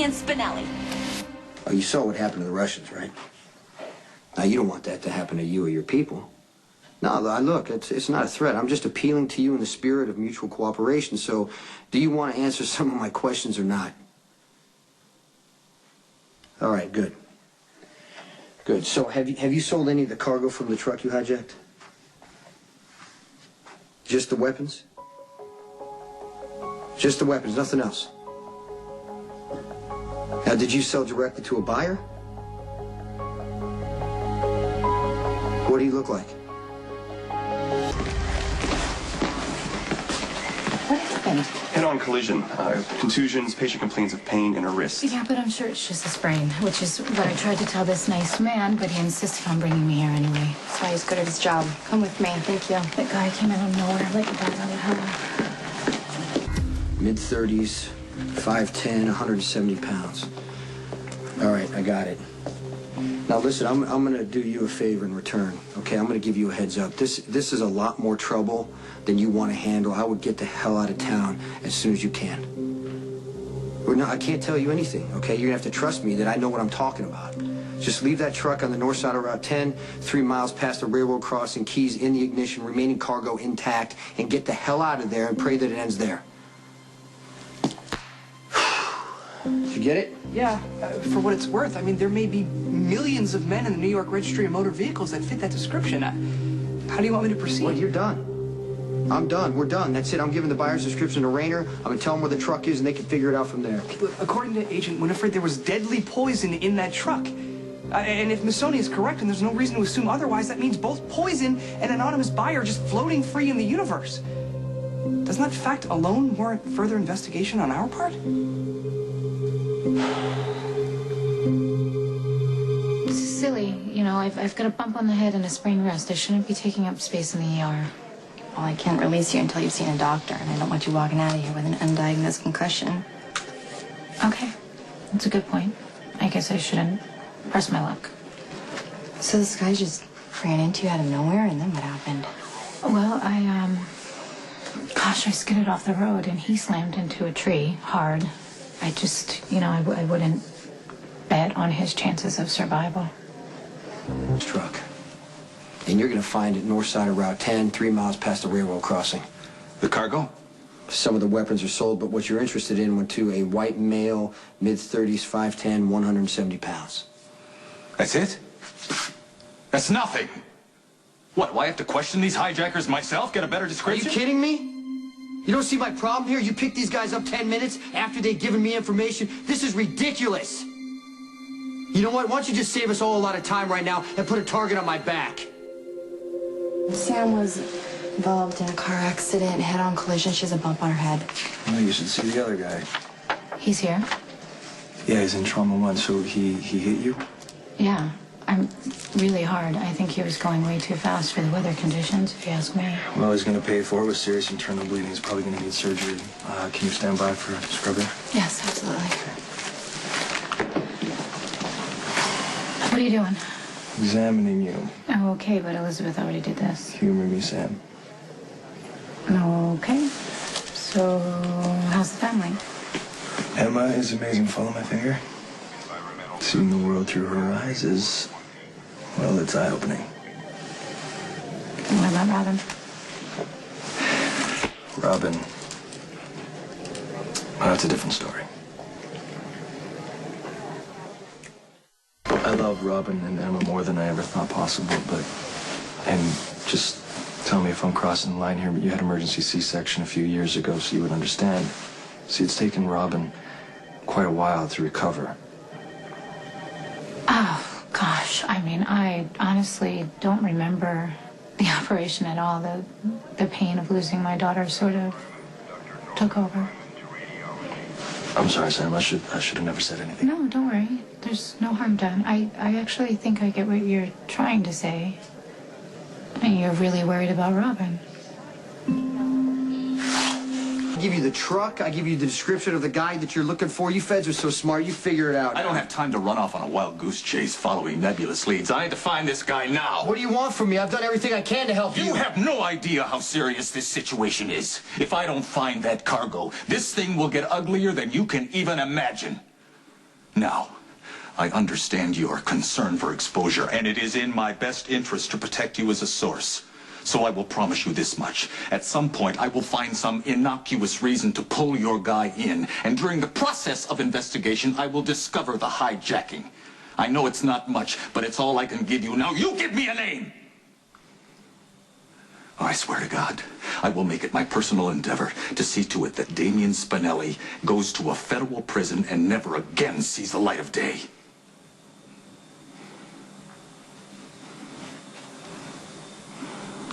me and Spinelli. Oh, you saw what happened to the Russians, right? Now, you don't want that to happen to you or your people. No, look, it's not a threat. I'm just appealing to you in the spirit of mutual cooperation. So, do you want to answer some of my questions or not? All right, good. Good. So, have you sold any of the cargo from the truck you hijacked? Just the weapons? Just the weapons, nothing else. Now, did you sell directly to a buyer? What do you look like? What happened? Head-on collision. Contusions, patient complains of pain in her wrist. Yeah, but I'm sure it's just a sprain, which is what I tried to tell this nice man, but he insisted on bringing me here anyway. That's why he's good at his job. Come with me. Thank you. That guy came out of nowhere like a bat out of hell. Mid-30s, 5'10", 170 pounds. All right, I got it. Now listen, I'm going to do you a favor in return, okay? I'm going to give you a heads up. This is a lot more trouble than you want to handle. I would get the hell out of town as soon as you can. I can't tell you anything, okay? You're going to have to trust me that I know what I'm talking about. Just leave that truck on the north side of Route 10, 3 miles past the railroad crossing, keys in the ignition, remaining cargo intact, and get the hell out of there and pray that it ends there. Did you get it? Yeah, for what it's worth. I mean, there may be millions of men in the New York Registry of Motor Vehicles that fit that description. How do you want me to proceed? Well, you're done. I'm done. We're done. That's it. I'm giving the buyer's description to Rayner. I'm going to tell them where the truck is, and they can figure it out from there. According to Agent Winifred, there was deadly poison in that truck. And if Missoni is correct, and there's no reason to assume otherwise, that means both poison and anonymous buyer just floating free in the universe. Doesn't that fact alone warrant further investigation on our part? This is silly. You know, I've got a bump on the head and a sprained wrist. I shouldn't be taking up space in the ER. Well, I can't release you until you've seen a doctor, and I don't want you walking out of here with an undiagnosed concussion. Okay, that's a good point. I guess I shouldn't press my luck. So this guy just ran into you out of nowhere, and then what happened? Well, gosh, I skidded off the road, and he slammed into a tree hard. I just, I wouldn't bet on his chances of survival. Truck. And you're going to find it north side of Route 10, 3 miles past the railroad crossing. The cargo? Some of the weapons are sold, but what you're interested in went to a white male, mid-30s, 5'10", 170 pounds. That's it? That's nothing. What, do I have to question these hijackers myself? Get a better description? Are you kidding me? You don't see my problem here? You picked these guys up 10 minutes after they'd given me information? This is ridiculous. You know what? Why don't you just save us all a lot of time right now and put a target on my back? Sam was involved in a car accident, head-on collision. She has a bump on her head. Well, you should see the other guy. He's here? Yeah, he's in trauma 1, so he hit you? Yeah. I'm really hard. I think he was going way too fast for the weather conditions, if you ask me. Well, he's going to pay for it with serious internal bleeding. He's probably going to need surgery. Can you stand by for scrubbing? Yes, absolutely. What are you doing? Examining you. Oh, okay, but Elizabeth already did this. Humor me, Sam. Okay. So, how's the family? Emma is amazing. Follow my finger. Seeing the world through her eyes is, well, it's eye-opening. What about Robin? Robin. Well, that's a different story. I love Robin and Emma more than I ever thought possible, and just tell me if I'm crossing the line here, but you had emergency C-section a few years ago, so you would understand. See, it's taken Robin quite a while to recover. Oh, gosh. I mean, I honestly don't remember the operation at all. The pain of losing my daughter sort of took over. I'm sorry, Sam. I should have never said anything. No, don't worry. There's no harm done. I actually think I get what you're trying to say. And you're really worried about Robin. I give you the truck. I give you the description of the guy that you're looking for. You feds are so smart. You figure it out. I don't have time to run off on a wild goose chase following nebulous leads. I need to find this guy now. What do you want from me? I've done everything I can to help you. You have no idea how serious this situation is. If I don't find that cargo, this thing will get uglier than you can even imagine. Now, I understand your concern for exposure, and it is in my best interest to protect you as a source. So I will promise you this much. At some point, I will find some innocuous reason to pull your guy in, and during the process of investigation, I will discover the hijacking. I know it's not much, but it's all I can give you. Now you give me a name! Oh, I swear to God, I will make it my personal endeavor to see to it that Damien Spinelli goes to a federal prison and never again sees the light of day.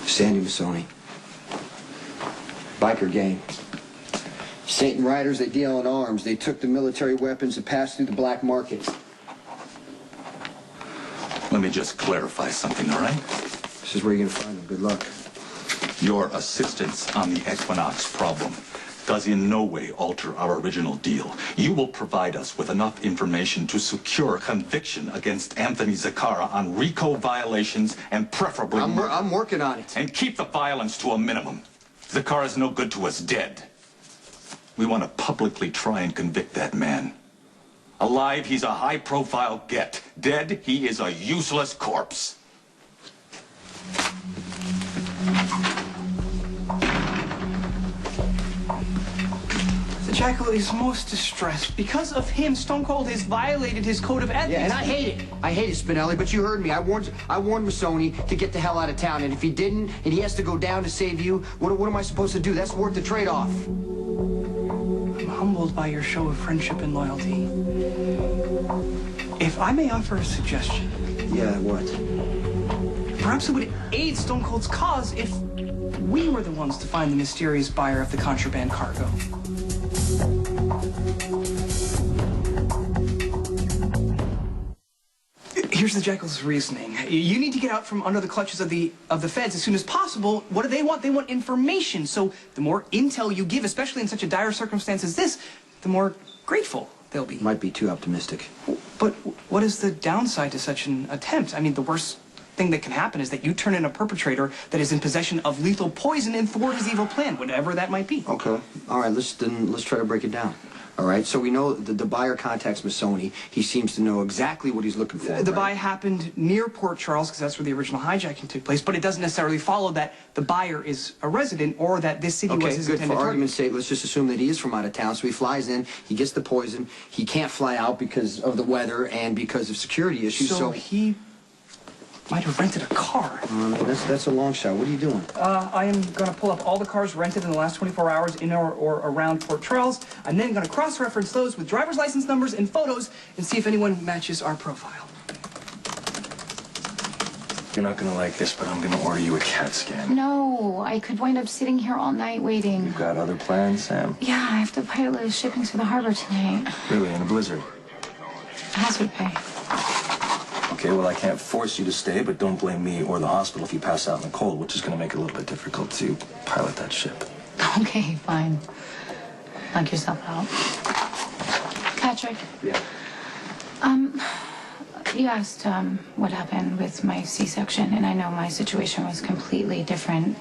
Sandy Missoni. Biker gang. Satan riders, they deal in arms. They took the military weapons and passed through the black market. Let me just clarify something, all right? This is where you're gonna find them. Good luck. Your assistance on the Equinox problem does in no way alter our original deal. You will provide us with enough information to secure conviction against Anthony Zaccara on RICO violations and preferably murder. I'm working on it. And keep the violence to a minimum. Zacara's no good to us dead. We want to publicly try and convict that man. Alive, he's a high-profile get. Dead, he is a useless corpse. The Jackal is most distressed. Because of him, Stone Cold has violated his code of ethics. Yeah, and I hate it. I hate it, Spinelli, but you heard me. I warned Missoni to get the hell out of town, and if he didn't, and he has to go down to save you, what am I supposed to do? That's worth the trade-off. I'm humbled by your show of friendship and loyalty. If I may offer a suggestion. Yeah, what? Perhaps it would aid Stone Cold's cause if we were the ones to find the mysterious buyer of the contraband cargo. Here's the Jackal's reasoning. You need to get out from under the clutches of the feds as soon as possible. What do they want? They want information. So the more intel you give, especially in such a dire circumstance as this, the more grateful they'll be. Might be too optimistic. But what is the downside to such an attempt? I mean, the worst thing that can happen is that you turn in a perpetrator that is in possession of lethal poison and thwart his evil plan, whatever that might be. Okay. All right, let's try to break it down. All right, so we know the buyer contacts Missoni. He seems to know exactly what he's looking for. The right? buy happened near Port Charles because that's where the original hijacking took place, but it doesn't necessarily follow that the buyer is a resident or that this city was his good. intended For target. argument's sake, let's just assume that he is from out of town. So he flies in, he gets the poison, he can't fly out because of the weather and because of security issues. So he might have rented a car. That's a long shot. What are you doing? I am going to pull up all the cars rented in the last 24 hours in or around Port Charles. I'm then going to cross-reference those with driver's license numbers and photos and see if anyone matches our profile. You're not gonna like this, but I'm gonna order you a CAT scan. No, I could wind up sitting here all night waiting. You've got other plans, Sam? Yeah, I have to pilot a shipping to the harbor tonight. Really, in a blizzard? Hazard pay. Okay, well, I can't force you to stay, but don't blame me or the hospital if you pass out in the cold, which is going to make it a little bit difficult to pilot that ship. Okay, fine. Knock yourself out. Patrick. Yeah. You asked what happened with my C-section, and I know my situation was completely different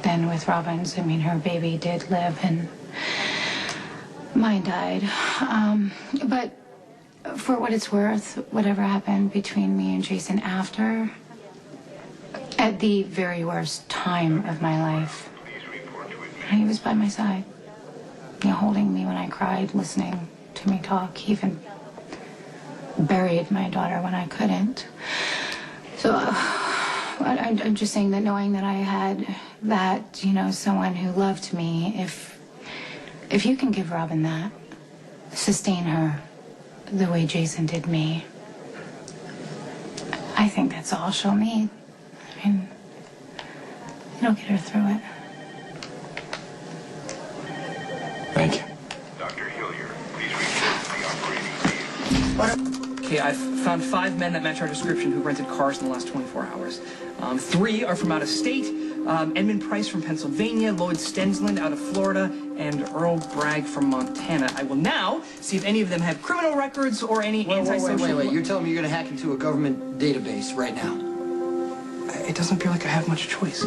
than with Robin's. I mean, her baby did live, and mine died. But for what it's worth, whatever happened between me and Jason after, at the very worst time of my life, he was by my side, holding me when I cried, listening to me talk. He even buried my daughter when I couldn't. So I'm just saying that knowing that I had that, someone who loved me, if you can give Robin that, sustain her the way Jason did me, I think that's all she'll need. I mean, it'll get her through it. Thank you. Dr. Hillier, please reach the operating field. Okay, I've found 5 men that match our description who rented cars in the last 24 hours. 3 are from out of state. Edmund Price from Pennsylvania, Lloyd Stensland out of Florida, and Earl Bragg from Montana. I will now see if any of them have criminal records or any antisocial... Wait. You're telling me you're going to hack into a government database right now? It doesn't feel like I have much choice.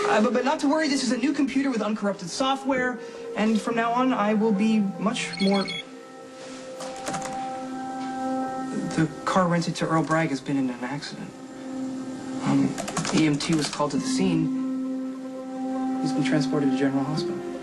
But not to worry, this is a new computer with uncorrupted software, and from now on, I will be much more The car rented to Earl Bragg has been in an accident. EMT was called to the scene. He's been transported to General Hospital.